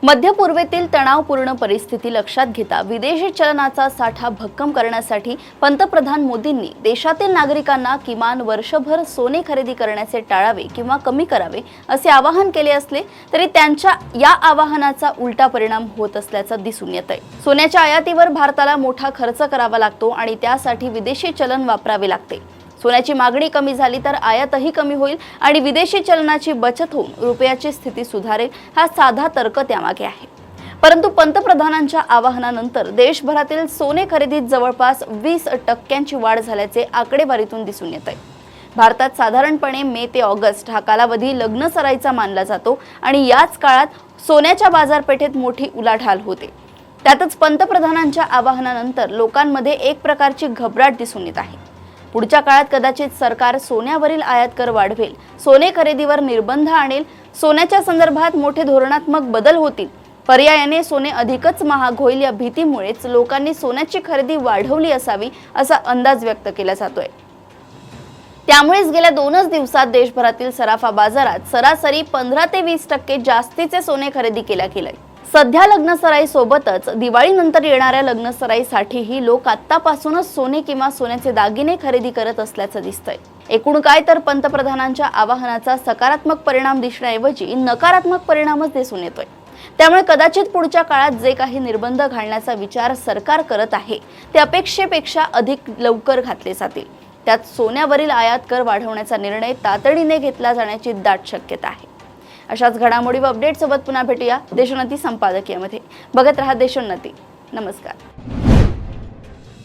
मध्य पूर्वेतील तणावपूर्ण परिस्थिती लक्षात घेता विदेशी चलनाचा साठा भक्कम करण्यासाठी पंतप्रधान मोदींनी देशातील नागरिकांना किमान वर्षभर सोने खरेदी करण्याचे टाळावे किंवा कमी करावे असे आवाहन केले असले तरी त्यांच्या या आवाहनाचा उलटा परिणाम होत असल्याचं दिसून येतंय। सोन्याच्या आयातीवर भारताला मोठा खर्च करावा लागतो आणि त्यासाठी विदेशी चलन वापरावे लागते। सोन्याची मागणी कमी झाली तर आयातही कमी होईल आणि विदेशी चलनाची बचत होऊन रुपयाची स्थिती सुधारेल, हा साधा तर्क त्यामागे आहे। परंतु पंतप्रधानांच्या आवाहनानंतर देशभरातील सोने खरेदीत जवळपास 20% वाढ झाल्याचे आकडेवारीतून दिसून येत आहे। भारतात साधारणपणे मे ते ऑगस्ट हा कालावधी लग्न सराईचा मानला जातो आणि याच काळात सोन्याच्या बाजारपेठेत मोठी उलाढाल होते। त्यातच पंतप्रधानांच्या आवाहनानंतर लोकांमध्ये एक प्रकारची घबराट दिसून येत आहे। पुढच्या काळात कदाचित सरकार सोन्यावरील आयात कर वाढवेल, सोने खरेदीवर निर्बंध आणेल, सोन्याच्या संदर्भात मोठे धोरणात्मक बदल होतील। पर्यायाने सोने अधिकच महाग होईल या भीतीमुळेच लोकांनी सोन्याची खरेदी वाढवली असावी असा अंदाज व्यक्त केला जातोय। त्यामुळेच गेल्या 2च दिवसात देशभरातील सराफा बाजारात सरासरी 15 ते 20% जास्तीचे सोने खरेदी केले गेले। सध्या लग्न सराई सोबतच दिवाळीनंतर येणाऱ्या लग्न सराईसाठीही लोक आत्तापासूनच सोने किंवा सोन्याचे दागिने खरेदी करत असल्याचं दिसतंय। एकूण काय तर पंतप्रधानांच्या आवाहनाचा सकारात्मक परिणाम दिसण्याऐवजी नकारात्मक परिणामच दिसून येतोय। त्यामुळे कदाचित पुढच्या काळात जे काही निर्बंध घालण्याचा विचार सरकार करत आहे ते अपेक्षेपेक्षा अधिक लवकर घातले जातील। त्यात सोन्यावरील आयात कर वाढवण्याचा निर्णय तातडीने घेतला जाण्याची दाट शक्यता आहे। अशाच घडामोडी व अपडेट सोबत पुन्हा भेटूया देशोन्नती संपादकीयमध्ये। बघत रहा देशोन्नती। नमस्कार।